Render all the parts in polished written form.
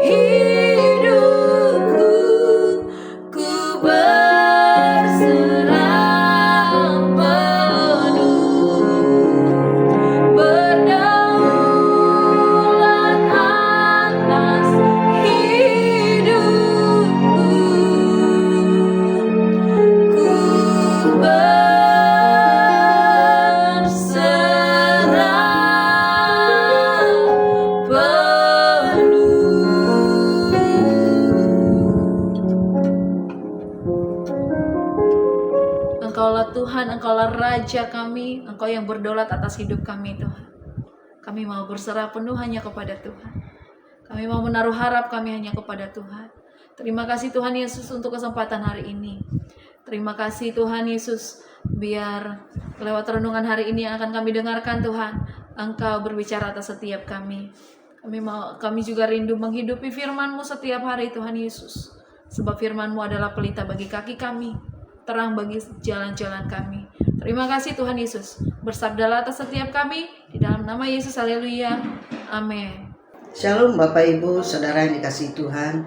hidupku, ku berserah penuh, berdaulat atas hidupku, ku berserah penuh. Engkaulah Tuhan, Engkaulah Raja kami, Engkau yang berdaulat atas hidup kami Tuhan. Kami mau berserah penuh hanya kepada Tuhan. Kami mau menaruh harap kami hanya kepada Tuhan. Terima kasih Tuhan Yesus untuk kesempatan hari ini. Terima kasih Tuhan Yesus, biar lewat renungan hari ini yang akan kami dengarkan Tuhan, Engkau berbicara atas setiap kami. Kami juga rindu menghidupi firman-Mu setiap hari Tuhan Yesus. Sebab firman-Mu adalah pelita bagi kaki kami, terang bagi jalan-jalan kami. Terima kasih Tuhan Yesus. Bersabdalah atas setiap kami, di dalam nama Yesus, haleluya, amin. Shalom Bapak Ibu, Saudara yang dikasihi Tuhan.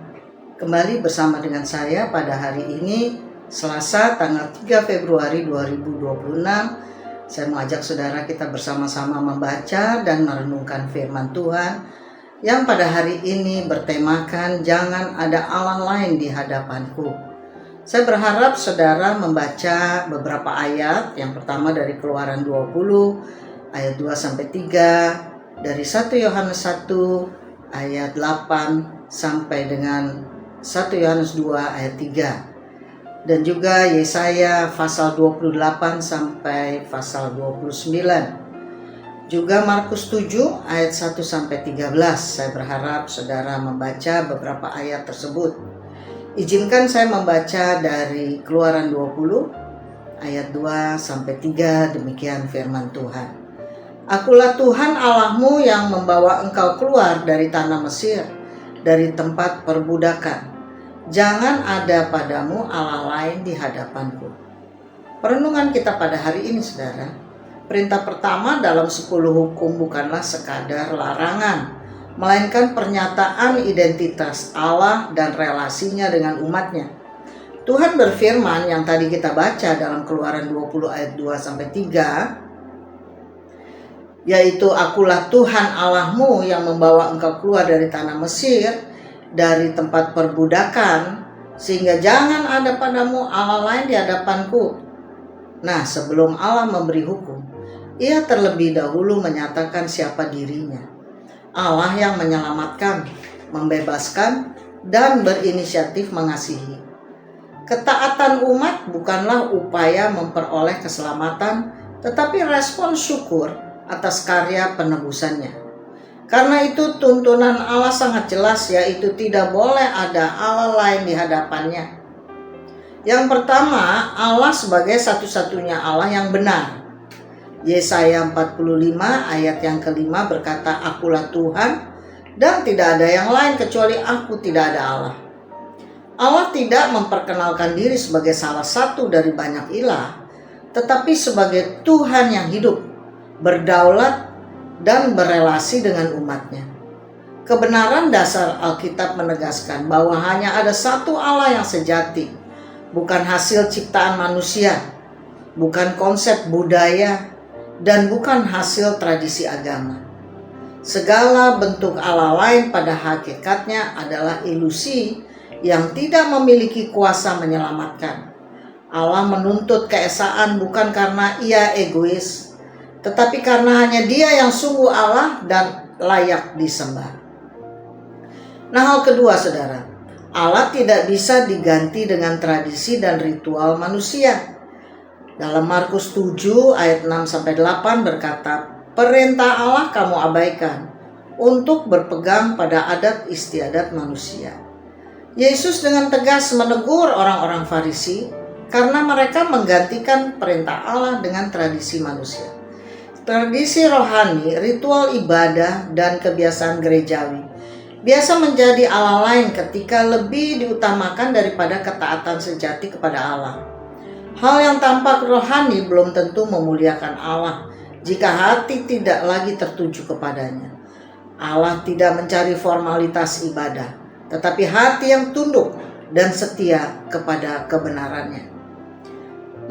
Kembali bersama dengan saya pada hari ini, Selasa tanggal 3 Februari 2026. Saya mengajak saudara kita bersama-sama membaca dan merenungkan firman Tuhan yang pada hari ini bertemakan jangan ada Allah lain di hadapanku. Saya berharap saudara membaca beberapa ayat. Yang pertama dari Keluaran 20 ayat 2-3, dari 1 Yohanes 1 ayat 8 sampai dengan 1 Yohanes 2 ayat 3. Dan juga Yesaya pasal 28 sampai pasal 29. Juga Markus 7 ayat 1-13. Saya berharap saudara membaca beberapa ayat tersebut. Izinkan saya membaca dari Keluaran 20 ayat 2-3, demikian firman Tuhan. Akulah Tuhan Allahmu yang membawa engkau keluar dari tanah Mesir, dari tempat perbudakan. Jangan ada padamu Allah lain di hadapanku. Perenungan kita pada hari ini saudara. Perintah pertama dalam 10 hukum bukanlah sekadar larangan, melainkan pernyataan identitas Allah dan relasinya dengan umatnya. Tuhan berfirman yang tadi kita baca dalam Keluaran 20 ayat 2-3, yaitu akulah Tuhan Allahmu yang membawa engkau keluar dari tanah Mesir, dari tempat perbudakan, sehingga jangan ada padamu Allah lain di hadapanku. Nah, sebelum Allah memberi hukum, Ia terlebih dahulu menyatakan siapa dirinya. Allah yang menyelamatkan, membebaskan, dan berinisiatif mengasihi. Ketaatan umat bukanlah upaya memperoleh keselamatan, tetapi respon syukur atas karya penebusannya. Karena itu tuntunan Allah sangat jelas, yaitu tidak boleh ada Allah lain di hadapannya. Yang pertama, Allah sebagai satu-satunya Allah yang benar. Yesaya 45 ayat yang kelima berkata, akulah Tuhan dan tidak ada yang lain kecuali aku, tidak ada Allah. Allah tidak memperkenalkan diri sebagai salah satu dari banyak ilah, tetapi sebagai Tuhan yang hidup, berdaulat, dan berelasi dengan umatnya. Kebenaran dasar Alkitab menegaskan bahwa hanya ada satu Allah yang sejati, bukan hasil ciptaan manusia, bukan konsep budaya, dan bukan hasil tradisi agama. Segala bentuk Allah lain pada hakikatnya adalah ilusi yang tidak memiliki kuasa menyelamatkan. Allah menuntut keesaan bukan karena Ia egois, tetapi karena hanya Dia yang sungguh Allah dan layak disembah. Nah, hal kedua saudara, Allah tidak bisa diganti dengan tradisi dan ritual manusia. Dalam Markus 7 ayat 6-8 berkata, perintah Allah kamu abaikan untuk berpegang pada adat istiadat manusia. Yesus dengan tegas menegur orang-orang Farisi karena mereka menggantikan perintah Allah dengan tradisi manusia. Tradisi rohani, ritual ibadah, dan kebiasaan gerejawi biasa menjadi Allah lain ketika lebih diutamakan daripada ketaatan sejati kepada Allah. Hal yang tampak rohani belum tentu memuliakan Allah jika hati tidak lagi tertuju kepadanya. Allah tidak mencari formalitas ibadah, tetapi hati yang tunduk dan setia kepada kebenarannya.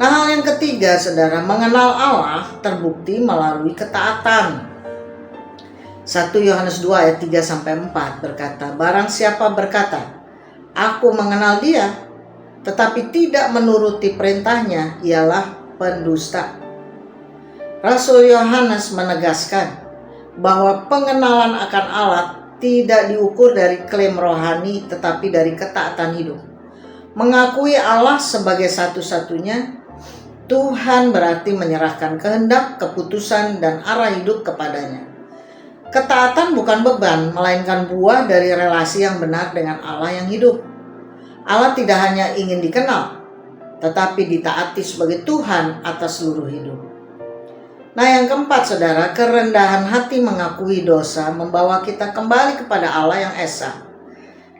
Nah, hal yang ketiga, saudara, mengenal Allah terbukti melalui ketaatan. 1 Yohanes 2 ayat 3-4 berkata, barang siapa berkata, aku mengenal dia, tetapi tidak menuruti perintahnya, ialah pendusta. Rasul Yohanes menegaskan bahwa pengenalan akan Allah tidak diukur dari klaim rohani, tetapi dari ketaatan hidup. Mengakui Allah sebagai satu-satunya Tuhan berarti menyerahkan kehendak, keputusan, dan arah hidup kepadanya. Ketaatan bukan beban, melainkan buah dari relasi yang benar dengan Allah yang hidup. Allah tidak hanya ingin dikenal, tetapi ditaati sebagai Tuhan atas seluruh hidup. Nah, yang keempat, saudara, kerendahan hati mengakui dosa membawa kita kembali kepada Allah yang esa.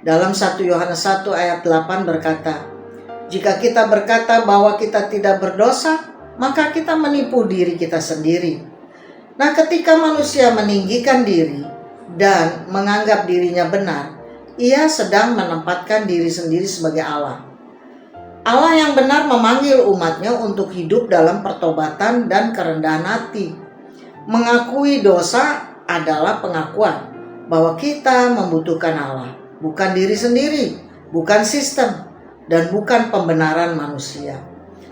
Dalam 1 Yohanes 1 ayat 8 berkata, jika kita berkata bahwa kita tidak berdosa, maka kita menipu diri kita sendiri. Nah, ketika manusia meninggikan diri dan menganggap dirinya benar, ia sedang menempatkan diri sendiri sebagai Allah. Allah yang benar memanggil umatnya untuk hidup dalam pertobatan dan kerendahan hati. Mengakui dosa adalah pengakuan bahwa kita membutuhkan Allah, bukan diri sendiri, bukan sistem, dan bukan pembenaran manusia.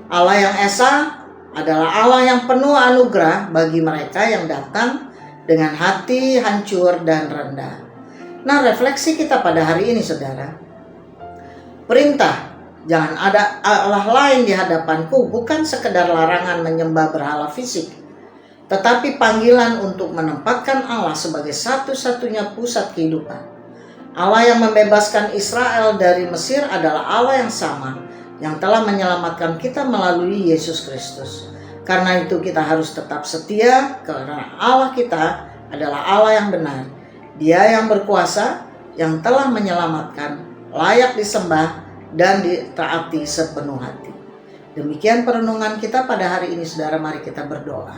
Allah yang esa adalah Allah yang penuh anugerah bagi mereka yang datang dengan hati hancur dan rendah. Nah, refleksi kita pada hari ini, saudara. Perintah, jangan ada Allah lain di hadapanku, bukan sekedar larangan menyembah berhala fisik, tetapi panggilan untuk menempatkan Allah sebagai satu-satunya pusat kehidupan. Allah yang membebaskan Israel dari Mesir adalah Allah yang sama yang telah menyelamatkan kita melalui Yesus Kristus. Karena itu kita harus tetap setia karena Allah kita adalah Allah yang benar. Dia yang berkuasa, yang telah menyelamatkan, layak disembah dan ditaati sepenuh hati. Demikian perenungan kita pada hari ini, saudara. Mari kita berdoa.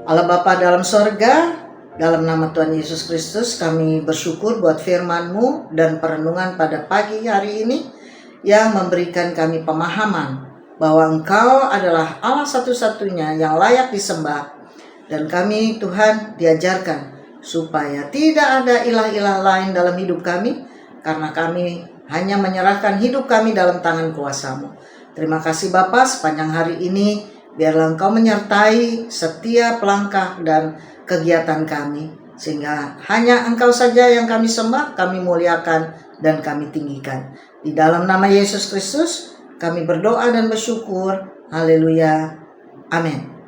Allah Bapa dalam sorga, dalam nama Tuhan Yesus Kristus, kami bersyukur buat firman-Mu dan perenungan pada pagi hari ini yang memberikan kami pemahaman bahwa Engkau adalah Allah satu-satunya yang layak disembah. Dan kami, Tuhan, diajarkan supaya tidak ada ilah-ilah lain dalam hidup kami, karena kami hanya menyerahkan hidup kami dalam tangan kuasa-Mu. Terima kasih Bapa, sepanjang hari ini biarlah Engkau menyertai setiap langkah dan kegiatan kami, sehingga hanya Engkau saja yang kami sembah, kami muliakan, dan kami tinggikan. Di dalam nama Yesus Kristus kami berdoa dan bersyukur. Haleluya. Amin.